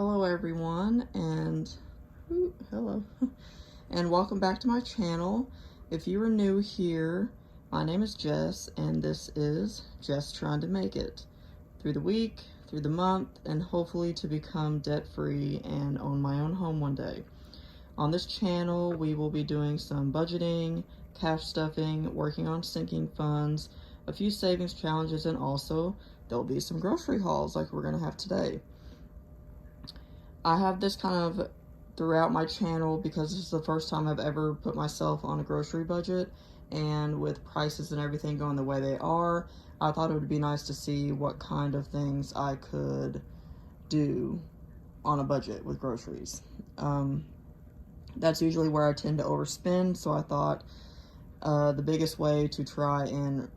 Hello everyone, and hello and welcome back to my channel. If you are new here, my name is Jess, and this is Just Trying to Make It through the week, through the month, and hopefully to become debt-free and own my own home one day. On this channel we will be doing some budgeting, cash stuffing, working on sinking funds, a few savings challenges, and also there'll be some grocery hauls like we're gonna have today. I have this kind of throughout my channel because this is the first time I've ever put myself on a grocery budget, and with prices and everything going the way they are, I thought it would be nice to see what kind of things I could do on a budget with groceries. That's usually where I tend to overspend, so I thought the biggest way to try and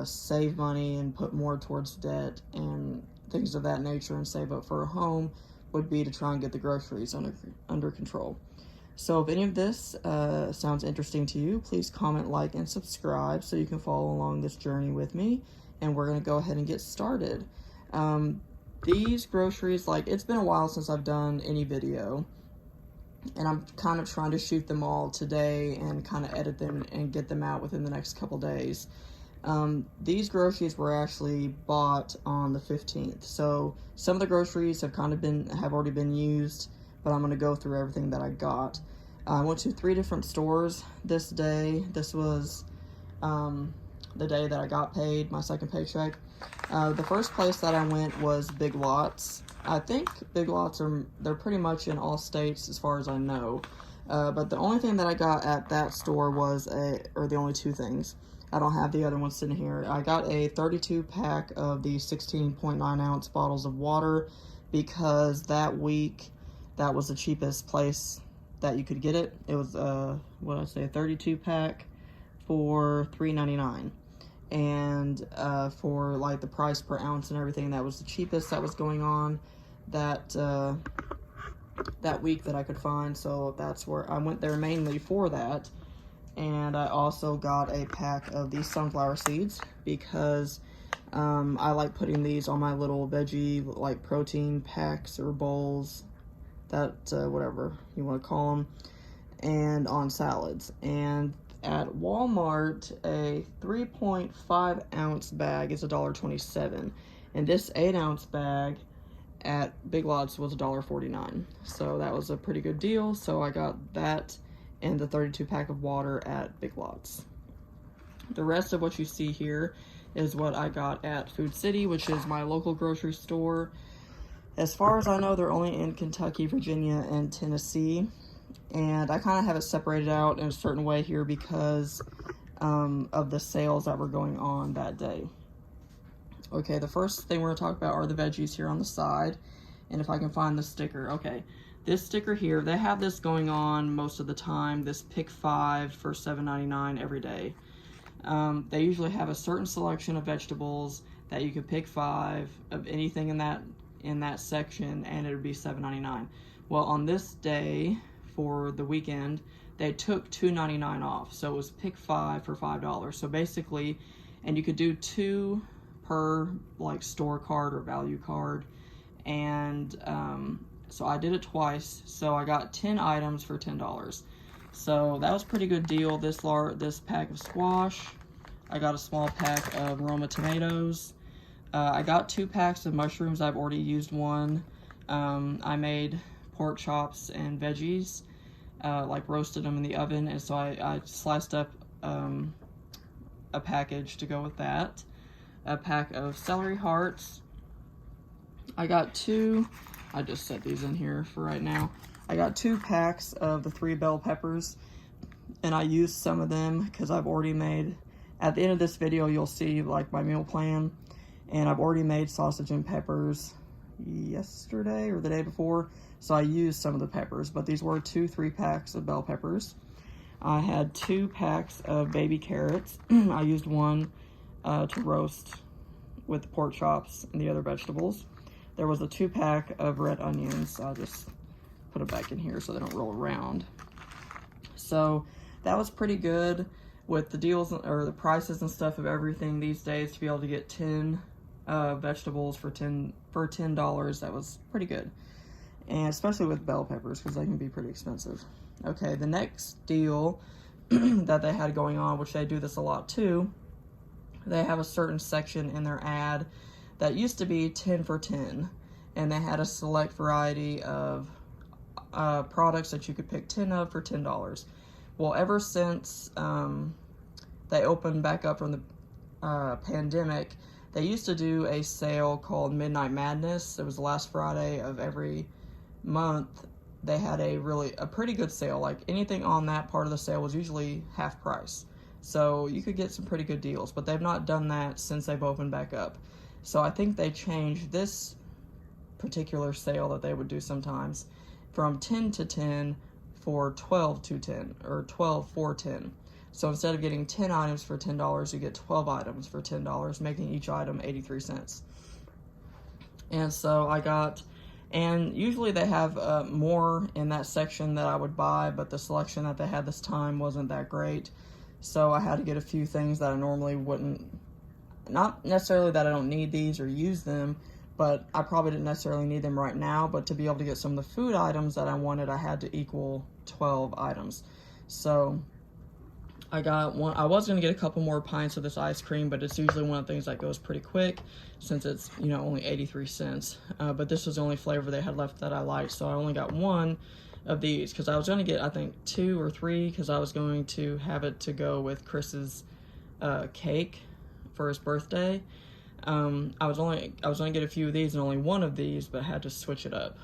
save money and put more towards debt and things of that nature and save up for a home would be to try and get the groceries under control. So if any of this sounds interesting to you, please comment, like, and subscribe so you can follow along this journey with me, and we're going to go ahead and get started. These groceries, it's been a while since I've done any video, and I'm kind of trying to shoot them all today and kind of edit them and get them out within the next couple days. These groceries were actually bought on the 15th, so some of the groceries have already been used, but I'm going to go through everything that I got. I went to 3 different stores this day. This was the day that I got paid, my second paycheck. The first place that I went was Big Lots. I think Big Lots they're pretty much in all states as far as I know, but the only thing that I got at that store was the only 2 things. I don't have the other ones sitting here. I got a 32 pack of the 16.9 ounce bottles of water because that week that was the cheapest place that you could get it. It was a 32 pack for $3.99, and for like the price per ounce and everything, that was the cheapest that was going on that week that I could find. So that's where I went there mainly for that. And I also got a pack of these sunflower seeds because I like putting these on my little veggie protein packs or bowls, whatever you want to call them, and on salads. And at Walmart, a 3.5 ounce bag is $1.27, and this 8 ounce bag at Big Lots was $1.49. So that was a pretty good deal. So I got that and the 32 pack of water at Big Lots. The rest of what you see here is what I got at Food City, which is my local grocery store. As far as I know, they're only in Kentucky, Virginia, and Tennessee. And I kind of have it separated out in a certain way here because of the sales that were going on that day. Okay, the first thing we're going to talk about are the veggies here on the side. And if I can find the sticker. Okay. This sticker here, they have this going on most of the time, this pick 5 for $7.99 every day. They usually have a certain selection of vegetables that you could pick 5 of anything in that section, and it would be $7.99. Well, on this day for the weekend, they took $2.99 off, so it was pick 5 for $5. So basically, and you could do 2 per store card or value card, and so I did it twice, so I got 10 items for $10. So that was a pretty good deal. This pack of squash. I got a small pack of Roma tomatoes. I got 2 packs of mushrooms. I've already used one. I made pork chops and veggies, roasted them in the oven, and so I sliced up a package to go with that. A pack of celery hearts. I got 2. I just set these in here for right now. I got 2 packs of the 3 bell peppers, and I used some of them because I've already made, at the end of this video you'll see my meal plan, and I've already made sausage and peppers yesterday or the day before, so I used some of the peppers, but these were 2 3-packs of bell peppers. I had 2 packs of baby carrots. I used one to roast with the pork chops and the other vegetables. There was a 2-pack of red onions. I'll just put it back in here so they don't roll around. So that was pretty good with the deals or the prices and stuff of everything these days. To be able to get 10 vegetables for $10. That was pretty good. and especially with bell peppers because they can be pretty expensive. Okay, the next deal that they had going on, which they do this a lot too, they have a certain section in their ad that used to be 10 for 10, and they had a select variety of products that you could pick 10 of for $10. Well, ever since they opened back up from the pandemic, they used to do a sale called Midnight Madness. It was the last Friday of every month. They had a pretty good sale. Like anything on that part of the sale was usually half price. So you could get some pretty good deals, but they've not done that since they've opened back up. So I think they changed this particular sale that they would do sometimes from 10 to 10 for 12 to 10, or 12 for 10. So instead of getting 10 items for $10, you get 12 items for $10, making each item 83 cents. And so I got, and usually they have more in that section that I would buy, but the selection that they had this time wasn't that great. So I had to get a few things that I normally wouldn't, not necessarily that I don't need these or use them, but I probably didn't necessarily need them right now, but to be able to get some of the food items that I wanted, I had to equal 12 items. So I got one. I was going to get a couple more pints of this ice cream, but it's usually one of the things that goes pretty quick since it's, you know, only 83 cents. But this was the only flavor they had left that I liked, so I only got one of these because I was going to get, I think, 2 or 3 because I was going to have it to go with Chris's cake for his birthday. I was going to get a few of these and only one of these, but I had to switch it up.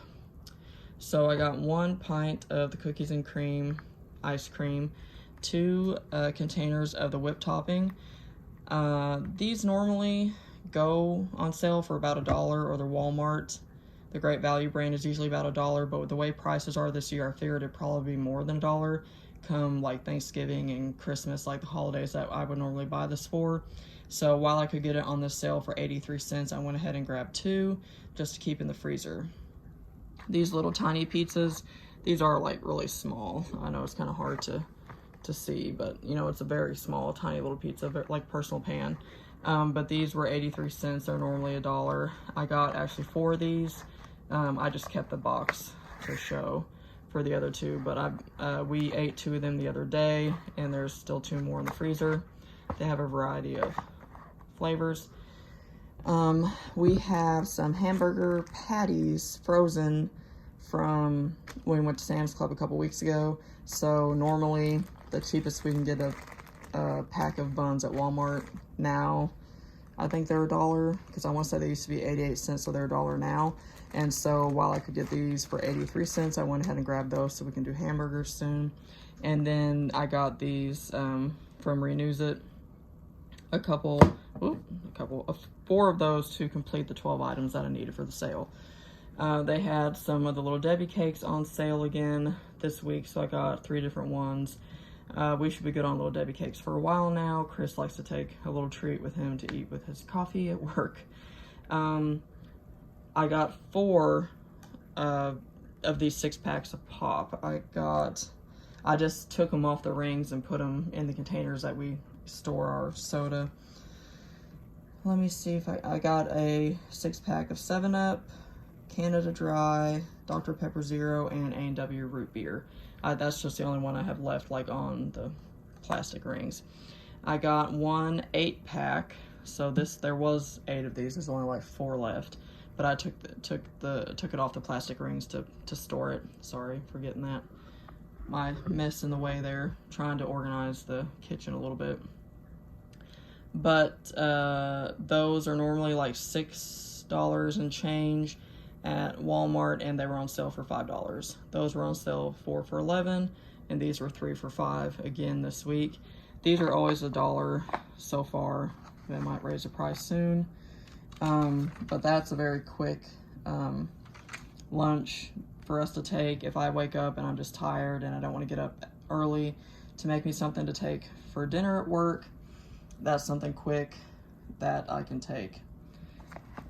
So I got 1 pint of the cookies and cream ice cream, 2 containers of the whipped topping. These normally go on sale for about $1, or the Walmart. The Great Value brand is usually about $1, but with the way prices are this year, I figured it'd probably be more than $1 come like Thanksgiving and Christmas, like the holidays that I would normally buy this for. So while I could get it on this sale for 83 cents, I went ahead and grabbed 2 just to keep in the freezer. These little tiny pizzas, these are like really small. I know it's kind of hard to see, but you know, it's a very small, tiny little pizza, like personal pan. But these were 83 cents. They're normally $1. I got actually 4 of these. I just kept the box to show for the other 2, but we ate 2 of them the other day, and there's still 2 more in the freezer. They have a variety of flavors. We have some hamburger patties frozen from when we went to Sam's Club a couple weeks ago. So normally the cheapest we can get a pack of buns at Walmart now, I think they're $1, because I want to say they used to be 88 cents, so they're $1 now. And so while I could get these for 83 cents, I went ahead and grabbed those so we can do hamburgers soon. And then I got these from Renews It, a couple of 4 of those to complete the 12 items that I needed for the sale. They had some of the Little Debbie cakes on sale again this week, so I got 3 different ones. We should be good on Little Debbie cakes for a while now. Chris likes to take a little treat with him to eat with his coffee at work. I got 4 of these 6 packs of pop. I just took them off the rings and put them in the containers that we store our soda. Let me see if I got a 6-pack of 7-Up, Canada Dry, Dr. Pepper Zero, and A&W Root Beer. That's just the only one I have left, like on the plastic rings. I got 1 8-pack. So there was 8 of these. There's only like 4 left. But I took it off the plastic rings to store it. Sorry for getting that. My mess in the way there. Trying to organize the kitchen a little bit. But those are normally like $6 and change at Walmart, and they were on sale for $5. Those were on sale 4 for $11, and these were 3 for $5 again this week. These are always $1 so far. They might raise the price soon. But that's a very quick lunch for us to take if I wake up and I'm just tired and I don't want to get up early to make me something to take for dinner at work. That's something quick that I can take.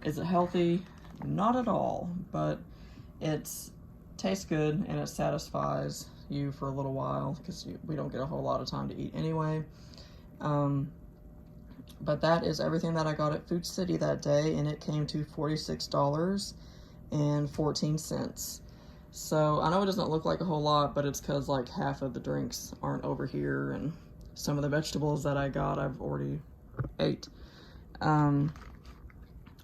Is it healthy? Not at all, but it tastes good and it satisfies you for a little while because we don't get a whole lot of time to eat anyway. But that is everything that I got at Food City that day, and it came to $46.14. So I know it doesn't look like a whole lot, but it's because like half of the drinks aren't over here, and some of the vegetables that I got I've already ate.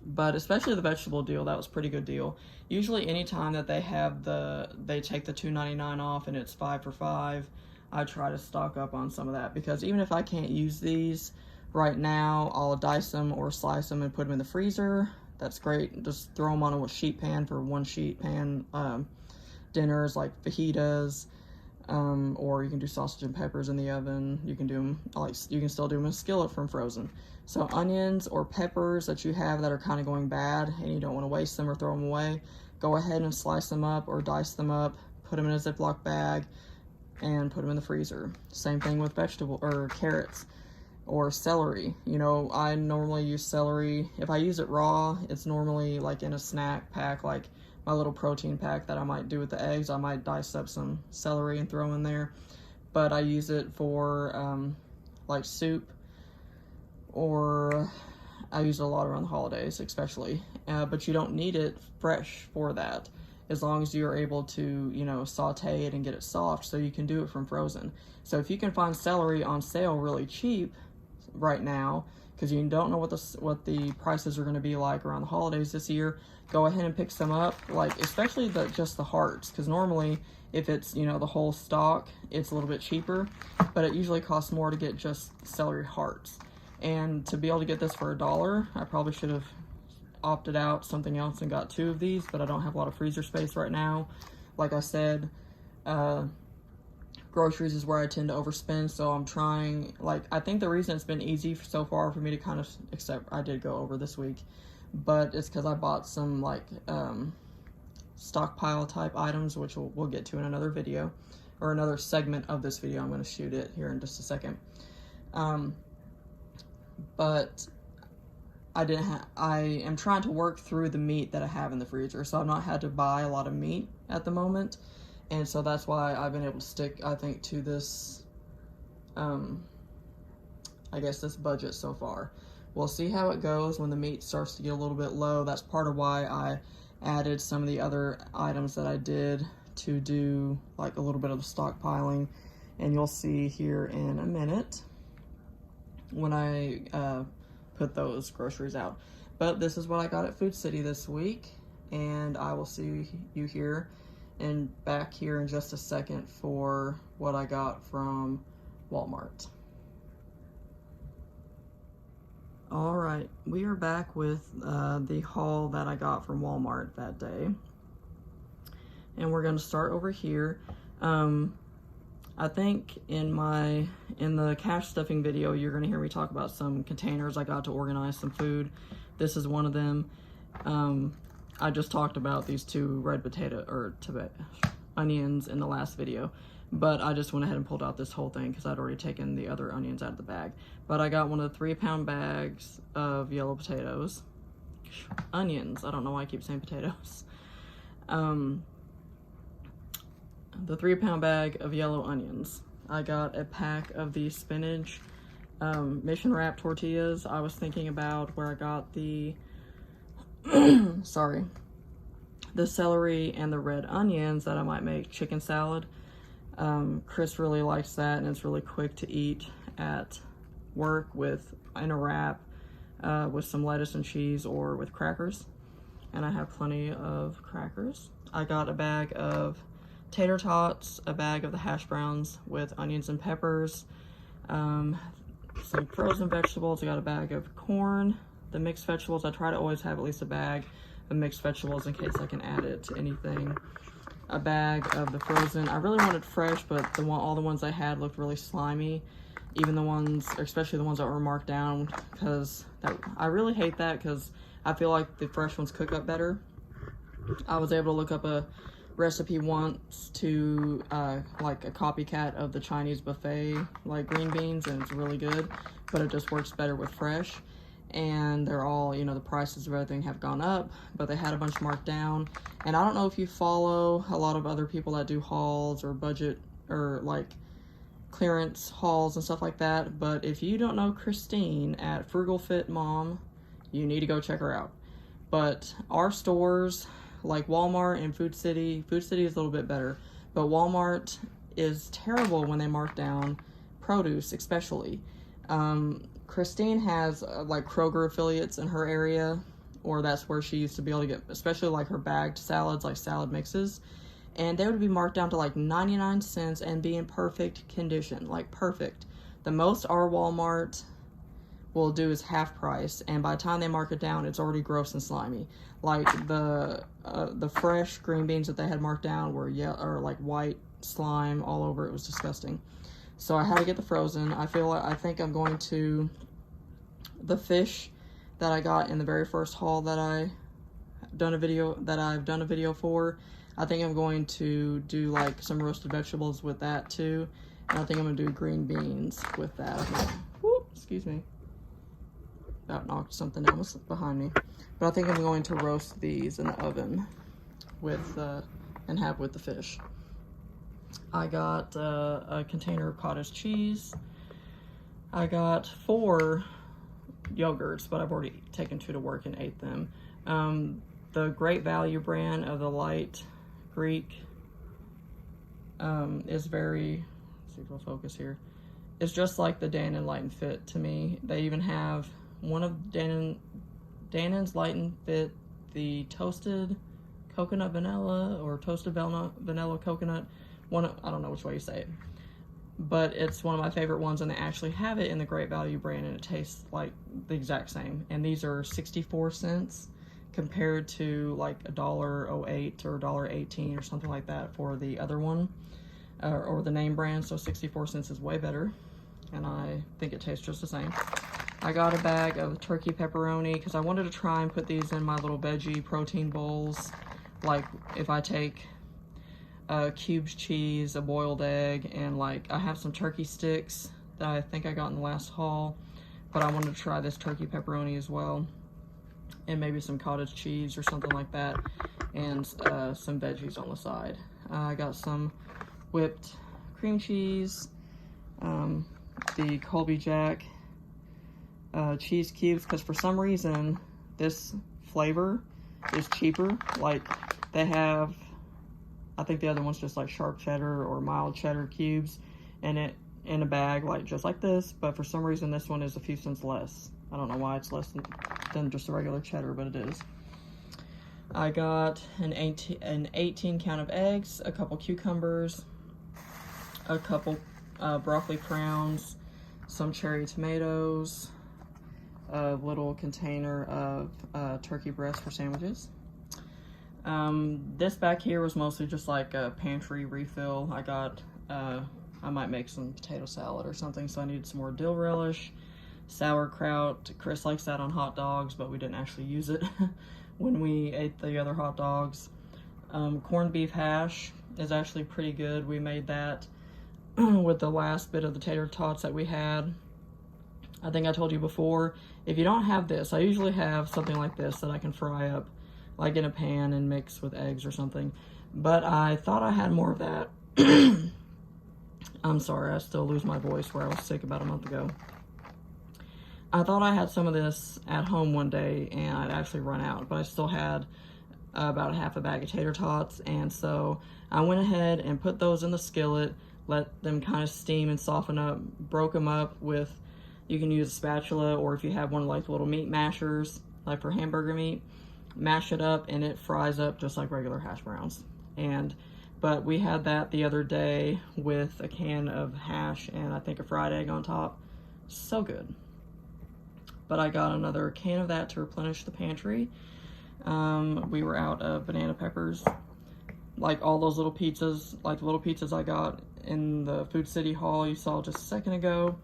But especially the vegetable deal, that was a pretty good deal. Usually anytime that they have they take the $2.99 off and it's 5 for 5, I try to stock up on some of that, because even if I can't use these right now, I'll dice them or slice them and put them in the freezer. That's great. Just throw them on a sheet pan for one sheet pan dinners like fajitas, or you can do sausage and peppers in the oven. You can do them you can still do them in a skillet from frozen. So onions or peppers that you have that are kind of going bad and you don't want to waste them or throw them away, go ahead and slice them up or dice them up, put them in a Ziploc bag, and put them in the freezer. Same thing with vegetable or carrots or celery. You know, I normally use celery. If I use it raw, it's normally like in a snack pack, like my little protein pack that I might do with the eggs. I might dice up some celery and throw in there. But I use it for like soup, or I use it a lot around the holidays especially. But you don't need it fresh for that, as long as you're able to, you know, saute it and get it soft, so you can do it from frozen. So if you can find celery on sale really cheap right now, because you don't know what the prices are going to be like around the holidays this year, go ahead and pick some up, like especially just the hearts, because normally if it's, you know, the whole stalk, it's a little bit cheaper, but it usually costs more to get just celery hearts. And to be able to get this for $1, I probably should have opted out something else and got 2 of these, but I don't have a lot of freezer space right now. Like I said, groceries is where I tend to overspend, so I'm trying, like, I think the reason it's been easy so far for me to kind of, except I did go over this week, but it's because I bought some, like, stockpile type items, which we'll get to in another video, or another segment of this video. I'm going to shoot it here in just a second. But I am trying to work through the meat that I have in the freezer, so I've not had to buy a lot of meat at the moment, and so that's why I've been able to stick, I think, to this, I guess, this budget so far. We'll see how it goes when the meat starts to get a little bit low. That's part of why I added some of the other items that I did to do, like, a little bit of the stockpiling, and you'll see here in a minute when I put those groceries out. But this is what I got at Food City this week, and I will see you here and back here in just a second for what I got from Walmart. All right, we are back with the haul that I got from Walmart that day, and we're going to start over here. I think in the cash stuffing video, you're going to hear me talk about some containers I got to organize some food. This is one of them. I just talked about these 2 red onions in the last video, but I just went ahead and pulled out this whole thing because I'd already taken the other onions out of the bag. But I got one of the 3-pound bags of yellow potatoes. Onions, I don't know why I keep saying potatoes. The 3-pound bag of yellow onions. I got a pack of the spinach mission wrap tortillas. I was thinking about where I got the sorry, the celery and the red onions that I might make chicken salad. Chris really likes that, and it's really quick to eat at work in a wrap with some lettuce and cheese or with crackers. And I have plenty of crackers. I got a bag of tater tots, a bag of the hash browns with onions and peppers, some frozen vegetables. I got a bag of corn, the mixed vegetables. I try to always have at least a bag of mixed vegetables in case I can add it to anything. A bag of the frozen. I really wanted fresh, but all the ones I had looked really slimy. Even the ones, especially the ones that were marked down, because I really hate that, because I feel like the fresh ones cook up better. I was able to look up a recipe once to like a copycat of the Chinese buffet, like green beans, and it's really good, but it just works better with fresh. And they're all, you know, the prices of everything have gone up, but they had a bunch marked down. And I don't know if you follow a lot of other people that do hauls or budget or like clearance hauls and stuff like that, but if you don't know Christine at Frugal Fit Mom, you need to go check her out. But our stores, like Walmart and Food City. Food City is a little bit better, but Walmart is terrible when they mark down produce, especially. Christine has like Kroger affiliates in her area, or that's where she used to be able to get, especially like her bagged salads, like salad mixes, and they would be marked down to like 99 cents and be in perfect condition, like perfect. The most our Walmart will do is half price, and by the time they mark it down, it's already gross and slimy. Like the fresh green beans that they had marked down were or like white slime all over. It was disgusting. So I had to get the frozen. I think I'm going to, the fish that I got in the very first haul that I've done a video for, I think I'm going to do like some roasted vegetables with that too. And I think I'm gonna do green beans with that. Whoop, excuse me. About knocked something down behind me. But I think I'm going to roast these in the oven with and have with the fish. I got a container of cottage cheese. I got 4 yogurts, but I've already taken 2 to work and ate them. The Great Value brand of the light Greek is very, let's see if we'll focus here. It's just like the Dannon Light and Fit to me. They even have one of Dannon's Light and Fit, the toasted coconut vanilla or toasted vanilla coconut. I don't know which way you say it, but it's one of my favorite ones, and they actually have it in the Great Value brand, and it tastes like the exact same. And these are 64 cents compared to like $1.08 or $1.18 or something like that for the other one, or the name brand. So 64 cents is way better, and I think it tastes just the same. I got a bag of turkey pepperoni because I wanted to try and put these in my little veggie protein bowls. Like if I take cubed cheese, a boiled egg, and like I have some turkey sticks that I think I got in the last haul, but I wanted to try this turkey pepperoni as well, and maybe some cottage cheese or something like that, and some veggies on the side. I got some whipped cream cheese, the Colby Jack cheese cubes, because for some reason this flavor is cheaper. Like they have, I think the other one's just like sharp cheddar or mild cheddar cubes, and it in a bag like just like this, but for some reason this one is a few cents less. I don't know why it's less than just a regular cheddar, but it is. I got an 18 count of eggs, a couple cucumbers, a couple broccoli crowns, some cherry tomatoes, a little container of turkey breast for sandwiches. This back here was mostly just like a pantry refill. I got, I might make some potato salad or something, so I needed some more dill relish, sauerkraut. Chris likes that on hot dogs, but we didn't actually use it when we ate the other hot dogs. Corned beef hash is actually pretty good. We made that with the last bit of the tater tots that we had. I think I told you before, if you don't have this, I usually have something like this that I can fry up like in a pan and mix with eggs or something, but I thought I had more of that. I'm sorry, I still lose my voice where I was sick about a month ago. I thought I had some of this at home one day and I'd actually run out, but I still had about half a bag of tater tots, and so I went ahead and put those in the skillet, let them kind of steam and soften up, broke them up with, you can use a spatula, or if you have one of like the little meat mashers, like for hamburger meat, mash it up and it fries up just like regular hash browns. But we had that the other day with a can of hash and I think a fried egg on top. So good. But I got another can of that to replenish the pantry. We were out of banana peppers. Like all those little pizzas, like the little pizzas I got in the Food City haul you saw just a second ago.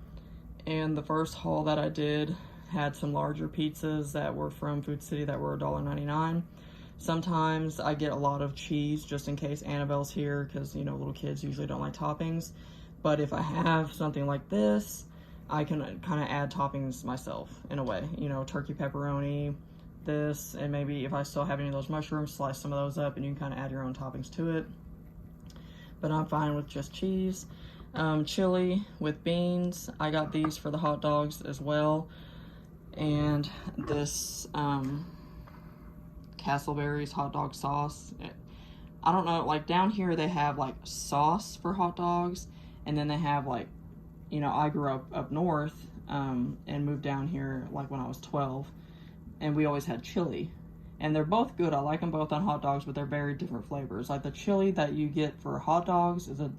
And the first haul that I did had some larger pizzas that were from Food City that were $1.99. Sometimes I get a lot of cheese just in case Annabelle's here, because, you know, little kids usually don't like toppings. But if I have something like this, I can kind of add toppings myself in a way. You know, turkey pepperoni, this, and maybe if I still have any of those mushrooms, slice some of those up and you can kind of add your own toppings to it. But I'm fine with just cheese. Chili with beans. I got these for the hot dogs as well. And this Castleberry's hot dog sauce. I don't know, like down here they have like sauce for hot dogs, and then they have like, you know, I grew up north and moved down here like when I was 12, and we always had chili. And they're both good. I like them both on hot dogs, but they're very different flavors. Like the chili that you get for hot dogs is a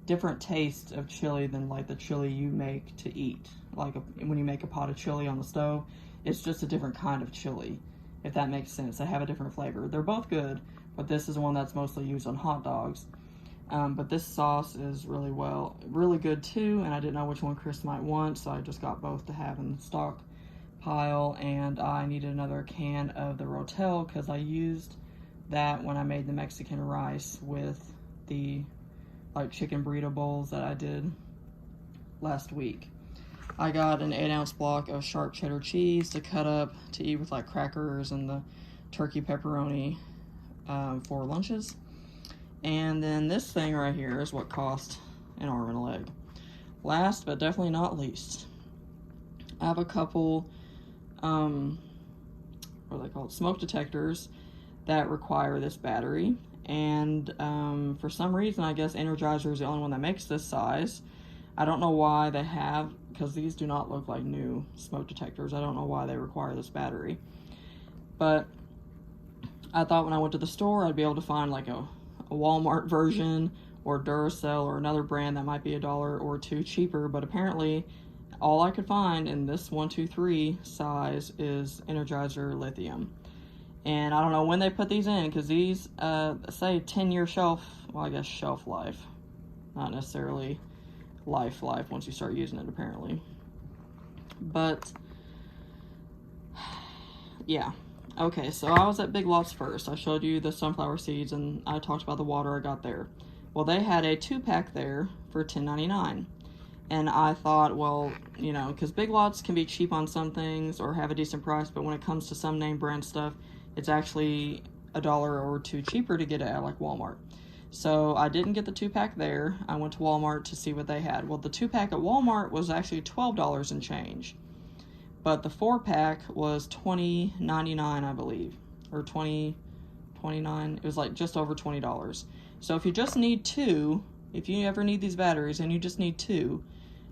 different taste of chili than like the chili you make to eat. Like when you make a pot of chili on the stove, it's just a different kind of chili, if that makes sense. They have a different flavor. They're both good, but this is one that's mostly used on hot dogs. But this sauce is really good too, and I didn't know which one Chris might want, so I just got both to have in the stock pile. And I needed another can of the Rotel because I used that when I made the Mexican rice with the like chicken burrito bowls that I did last week. I got an 8-ounce block of sharp cheddar cheese to cut up to eat with like crackers and the turkey pepperoni for lunches. And then this thing right here is what cost an arm and a leg. Last but definitely not least, I have a couple what are they called, smoke detectors that require this battery. And for some reason, I guess Energizer is the only one that makes this size. I don't know why they have, because these do not look like new smoke detectors. I don't know why they require this battery. But I thought when I went to the store, I'd be able to find like a Walmart version or Duracell or another brand that might be $1 or $2 cheaper. But apparently, all I could find in this 123 size is Energizer Lithium. And I don't know when they put these in, because these say 10-year shelf, well, I guess shelf life, not necessarily life once you start using it, apparently. But yeah, okay, so I was at Big Lots first. I showed you the sunflower seeds and I talked about the water I got there. Well, they had a 2-pack there for $10.99. And I thought, well, you know, because Big Lots can be cheap on some things or have a decent price, but when it comes to some name brand stuff, it's actually $1 or $2 cheaper to get it at like Walmart. So I didn't get the 2-pack there. I went to Walmart to see what they had. Well, the 2-pack at Walmart was actually $12 and change. But the 4-pack was $20.99, I believe. Or $20.29. It was like just over $20. So if you just need 2, if you ever need these batteries and you just need 2,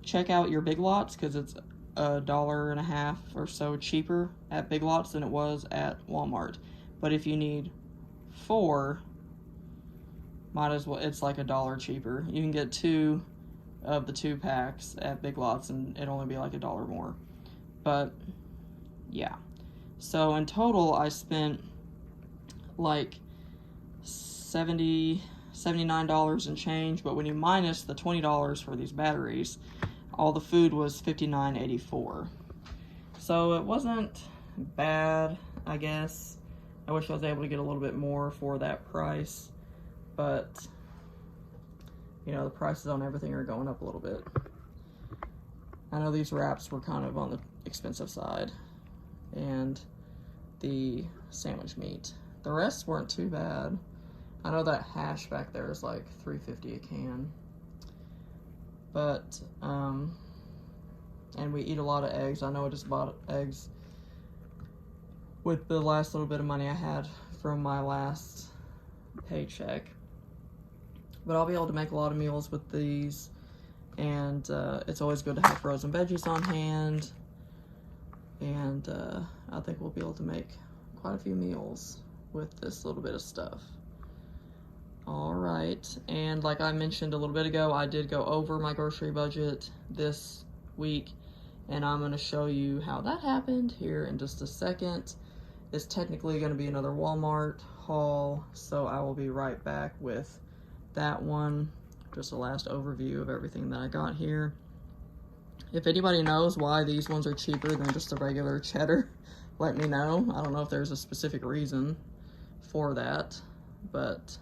check out your Big Lots, because it's $1.50 or so cheaper at Big Lots than it was at Walmart. But if you need 4, might as well, it's like $1 cheaper. You can get 2 of the 2 packs at Big Lots and it'll only be like $1 more. But yeah, so in total I spent like $79 and change, but when you minus the $20 for these batteries, all the food was $59.84. So it wasn't bad, I guess. I wish I was able to get a little bit more for that price, but you know, the prices on everything are going up a little bit. I know these wraps were kind of on the expensive side, and the sandwich meat. The rest weren't too bad. I know that hash back there is like $3.50 a can. But, and we eat a lot of eggs. I know I just bought eggs with the last little bit of money I had from my last paycheck. But I'll be able to make a lot of meals with these. And it's always good to have frozen veggies on hand. And I think we'll be able to make quite a few meals with this little bit of stuff. Alright, and like I mentioned a little bit ago, I did go over my grocery budget this week, and I'm going to show you how that happened here in just a second. It's technically going to be another Walmart haul, so I will be right back with that one. Just a last overview of everything that I got here. If anybody knows why these ones are cheaper than just a regular cheddar, let me know. I don't know if there's a specific reason for that, but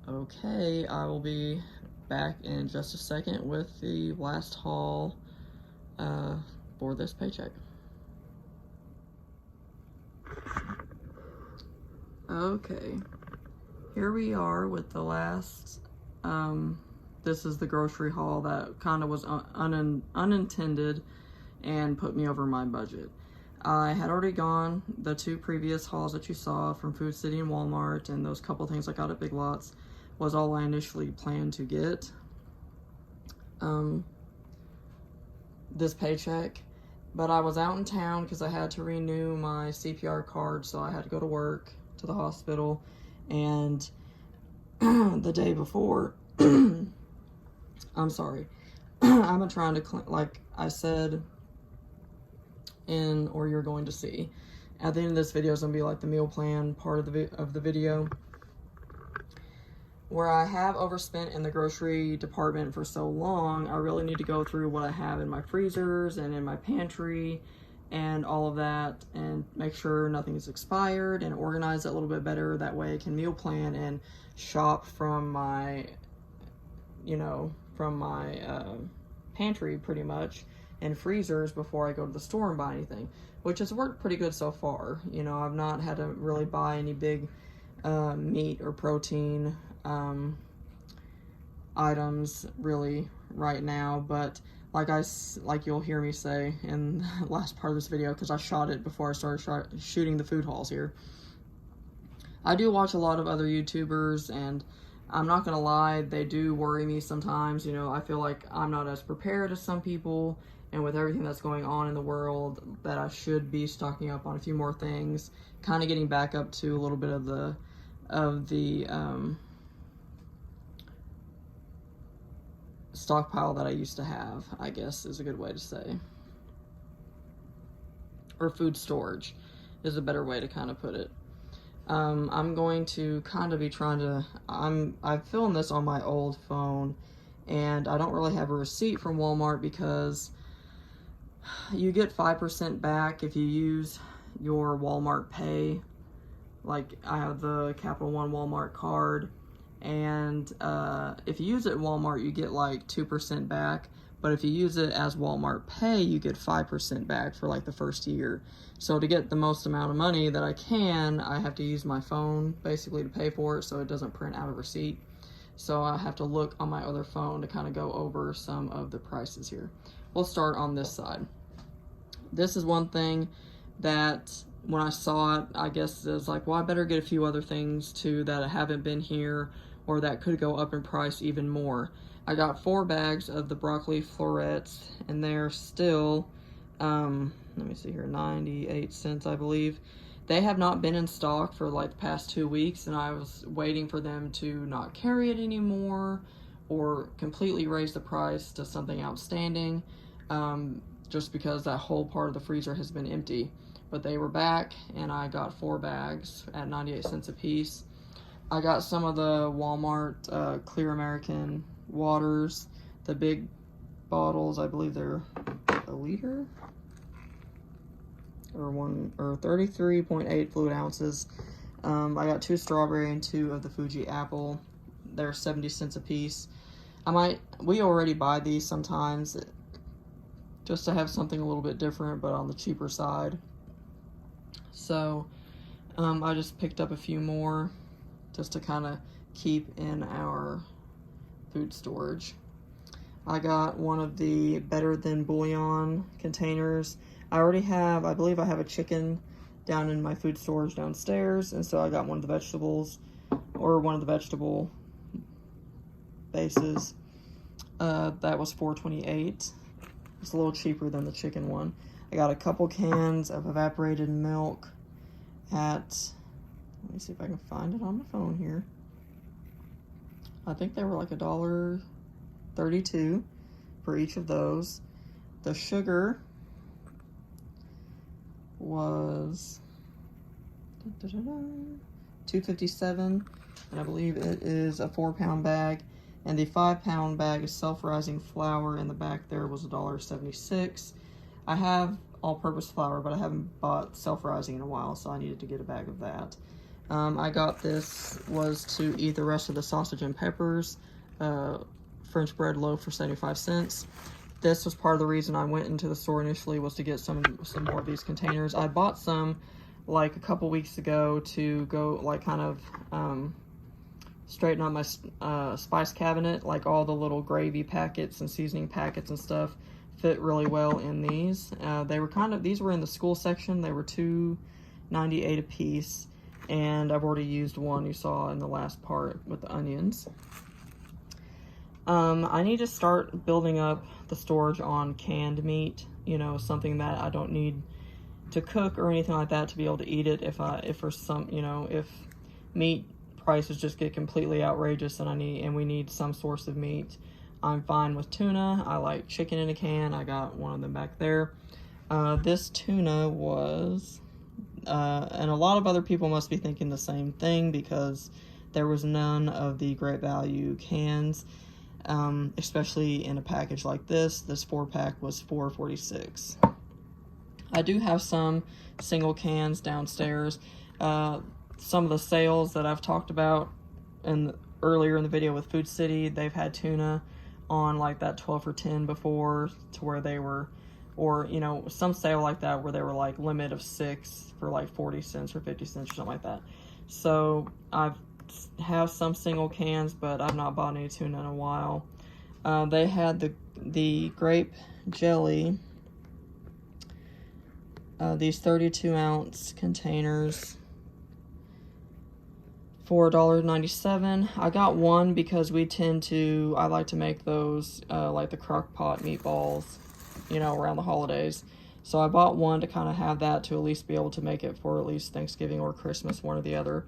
okay, I will be back in just a second with the last haul for this paycheck. Okay, here we are with the last, this is the grocery haul that kind of was unintended and put me over my budget. I had already gone the 2 previous hauls that you saw from Food City and Walmart, and those couple things I got at Big Lots was all I initially planned to get this paycheck. But I was out in town because I had to renew my CPR card, so I had to go to work, to the hospital, and the day before, I'm sorry, I've been trying to, like I said, or you're going to see, at the end of this video is going to be like the meal plan part of the video, where I have overspent in the grocery department for so long. I really need to go through what I have in my freezers and in my pantry and all of that, and make sure nothing's expired, and organize it a little bit better. That way I can meal plan and shop from my, pantry pretty much, and freezers before I go to the store and buy anything, which has worked pretty good so far. I've not had to really buy any big meat or protein items really right now, but like you'll hear me say in the last part of this video, because I shot it before I started shooting the food hauls here, I do watch a lot of other YouTubers, and I'm not gonna lie, they do worry me sometimes. I feel like I'm not as prepared as some people, and with everything that's going on in the world, that I should be stocking up on a few more things, kind of getting back up to a little bit of the stockpile that I used to have, I guess is a good way to say. Or food storage is a better way to kind of put it. I'm going to kind of be trying to, I'm filmed this on my old phone, and I don't really have a receipt from Walmart because you get 5% back if you use your Walmart Pay. Like, I have the Capital One Walmart card, and if you use it at Walmart, you get like 2% back. But if you use it as Walmart Pay, you get 5% back for like the first year. So to get the most amount of money that I can, I have to use my phone basically to pay for it, so it doesn't print out a receipt. So I have to look on my other phone to kind of go over some of the prices here. We'll start on this side. This is one thing that when I saw it, I guess it was like, well, I better get a few other things too that haven't been here or that could go up in price even more. I got 4 bags of the broccoli florets, and they're still, let me see here, 98 cents, I believe. They have not been in stock for like the past 2 weeks, and I was waiting for them to not carry it anymore or completely raise the price to something outstanding, just because that whole part of the freezer has been empty. But they were back, and I got 4 bags at 98 cents a piece. I got some of the Walmart Clear American waters, the big bottles. I believe they're a liter or 33.8 fluid ounces. I got 2 strawberry and 2 of the Fuji apple. They're 70 cents a piece. We already buy these sometimes just to have something a little bit different, but on the cheaper side. So I just picked up a few more just to kind of keep in our food storage. I got one of the Better Than Bouillon containers. I believe I have a chicken down in my food storage downstairs, and so I got one of the vegetables, or one of the vegetable bases. That was $4.28. It's a little cheaper than the chicken one. I got a couple cans of evaporated milk at, let me see if I can find it on my phone here. I think they were like $1.32 for each of those. The sugar was $2.57, and I believe it is a 4-pound bag. And the 5-pound bag of self-rising flour in the back there was $1.76. I have all-purpose flour, but I haven't bought self-rising in a while, so I needed to get a bag of that. I got this was to eat the rest of the sausage and peppers French bread loaf for 75 cents. This was part of the reason I went into the store initially, was to get some more of these containers. I bought some like a couple weeks ago to go like kind of straighten out my spice cabinet, like all the little gravy packets and seasoning packets and stuff fit really well in these. They were these were in the school section. They were $2.98 a piece, and I've already used one you saw in the last part with the onions. I need to start building up the storage on canned meat, you know, something that I don't need to cook or anything like that to be able to eat it. If for some, you know, if meat prices just get completely outrageous and we need some source of meat, I'm fine with tuna. I like chicken in a can. I got one of them back there. This tuna was, and a lot of other people must be thinking the same thing because there was none of the Great Value cans, especially in a package like this. This 4-pack was $4.46. I do have some single cans downstairs. Some of the sales that I've talked about earlier in the video with Food City, they've had tuna on like that 12 for $10 before, to where they were, or you know, some sale like that where they were like limit of 6 for like 40 cents or 50 cents or something like that. So I have some single cans, but I've not bought any tuna in a while. They had the grape jelly, these 32-ounce containers for $1.97. I got one because I like to make those like the crock pot meatballs, you know, around the holidays. So I bought one to kind of have that, to at least be able to make it for at least Thanksgiving or Christmas, one or the other,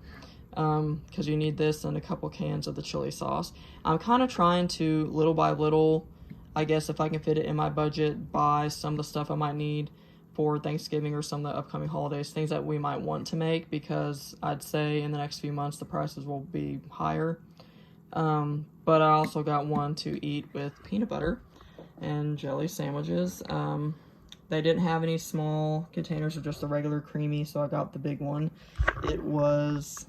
because you need this and a couple cans of the chili sauce. I'm kind of trying to, little by little, I guess if I can fit it in my budget, buy some of the stuff I might need for Thanksgiving or some of the upcoming holidays, things that we might want to make, because I'd say in the next few months the prices will be higher. But I also got one to eat with peanut butter and jelly sandwiches. They didn't have any small containers of just the regular creamy, so I got the big one. It was,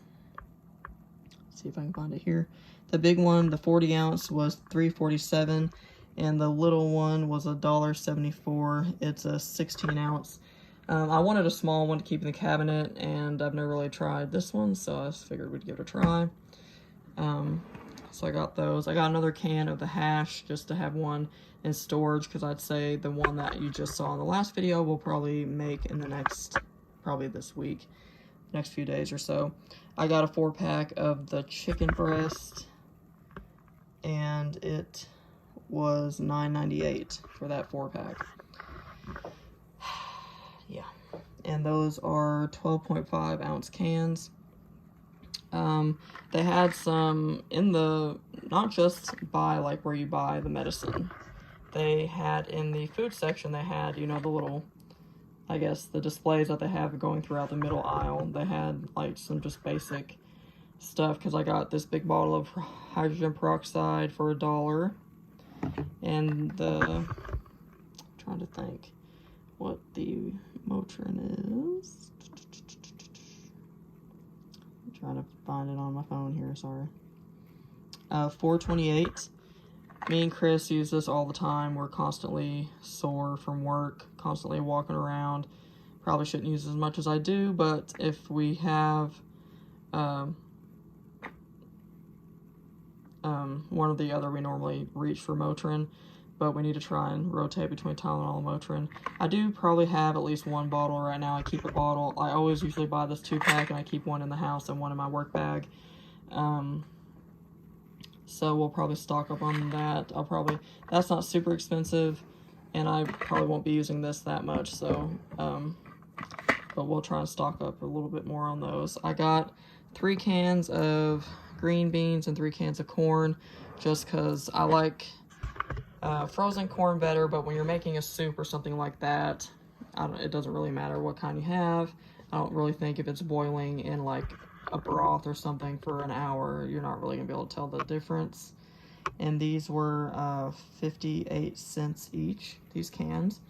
let's see if I can find it here. The big one, the 40-ounce, was $3.47. And the little one was $1.74. It's a 16-ounce. I wanted a small one to keep in the cabinet, and I've never really tried this one, so I just figured we'd give it a try. So I got those. I got another can of the hash just to have one in storage, because I'd say the one that you just saw in the last video we'll probably make in the next, probably this week, next few days or so. I got a 4-pack of the chicken breast, and it was $9.98 for that 4-pack. Yeah, and those are 12.5 ounce cans. They had some in the, not just by like where you buy the medicine, they had in the food section, they had, you know, the little, I guess the displays that they have going throughout the middle aisle. They had like some just basic stuff, because I got this big bottle of hydrogen peroxide for $1. And I'm trying to think what the Motrin is. I'm trying to find it on my phone here, sorry. $4.28. Me and Chris use this all the time. We're constantly sore from work, constantly walking around. Probably shouldn't use as much as I do, but if we have one or the other, we normally reach for Motrin, but we need to try and rotate between Tylenol and Motrin. I do probably have at least one bottle right now. I keep a bottle. I always usually buy this 2-pack, and I keep one in the house and one in my work bag. So we'll probably stock up on that. That's not super expensive, and I probably won't be using this that much, so, but we'll try and stock up a little bit more on those. I got 3 cans of green beans and 3 cans of corn, just because I like frozen corn better, but when you're making a soup or something like that, it doesn't really matter what kind you have. I don't really think if it's boiling in like a broth or something for an hour, you're not really gonna be able to tell the difference. And these were 58 cents each, these cans.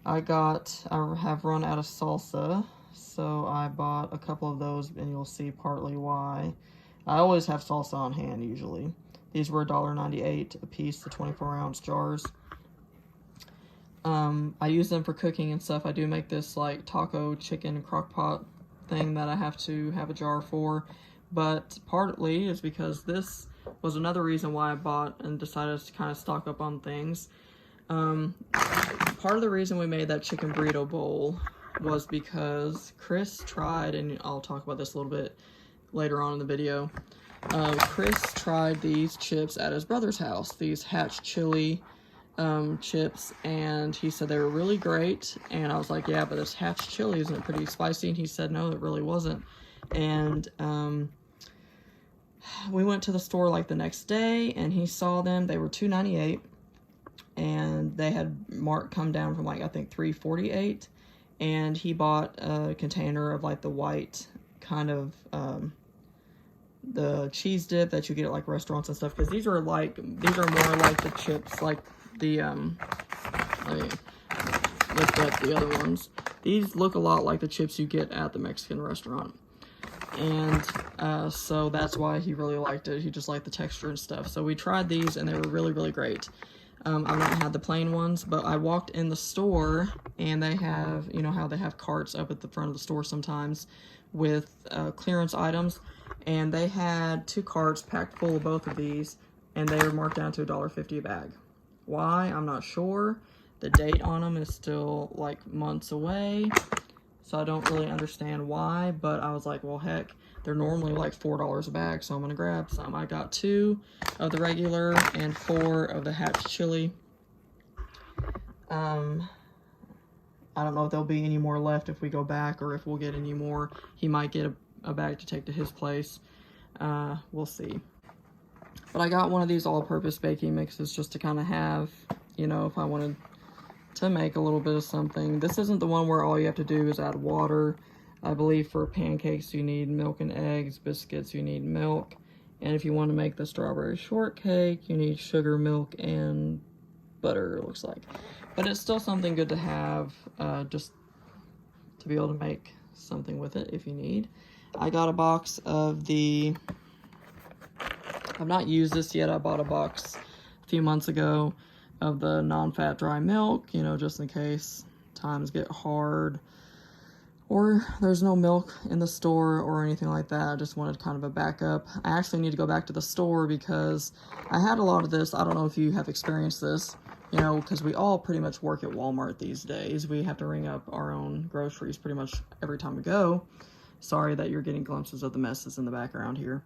I have run out of salsa, so I bought a couple of those, and you'll see partly why. I always have salsa on hand usually. These were $1.98 a piece, the 24-ounce jars. I use them for cooking and stuff. I do make this like taco chicken crock pot thing that I have to have a jar for, but partly is because this was another reason why I bought and decided to kind of stock up on things. Part of the reason we made that chicken burrito bowl was because Chris tried, and I'll talk about this a little bit later on in the video. Chris tried these chips at his brother's house, these Hatch chili chips, and he said they were really great. And I was like, yeah, but this Hatch chili isn't pretty spicy? And he said, no, it really wasn't. And we went to the store like the next day, and he saw them. They were $2.98, and they had Mark come down from like, I think $3.48, and he bought a container of like the white kind of the cheese dip that you get at like restaurants and stuff, because these are more like the chips, like the let me lift up the other ones. These look a lot like the chips you get at the Mexican restaurant. And so that's why he really liked it. He just liked the texture and stuff. So we tried these, and they were really, really great. I've not had the plain ones, but I walked in the store, and they have, you know how they have carts up at the front of the store sometimes with clearance items, and they had 2 carts packed full of both of these, and they were marked down to $1.50 a bag. Why? I'm not sure. The date on them is still like months away, so I don't really understand why, but I was like, well, heck, they're normally like $4 a bag, so I'm gonna grab some. I got 2 of the regular and 4 of the Hatch chili. I don't know if there'll be any more left if we go back, or if we'll get any more. He might get a bag to take to his place. We'll see. But I got one of these all-purpose baking mixes just to kind of have, you know, if I wanted to make a little bit of something. This isn't the one where all you have to do is add water. I believe for pancakes you need milk and eggs, biscuits you need milk, and if you want to make the strawberry shortcake you need sugar, milk, and butter, it looks like. But it's still something good to have, just to be able to make something with it if you need. I got a box of the, I've not used this yet, I bought a box a few months ago of the non-fat dry milk, you know, just in case times get hard or there's no milk in the store or anything like that. I just wanted kind of a backup. I actually need to go back to the store because I had a lot of this. I don't know if you have experienced this, you know, because we all pretty much work at Walmart these days. We have to ring up our own groceries pretty much every time we go. Sorry that you're getting glimpses of the messes in the background here.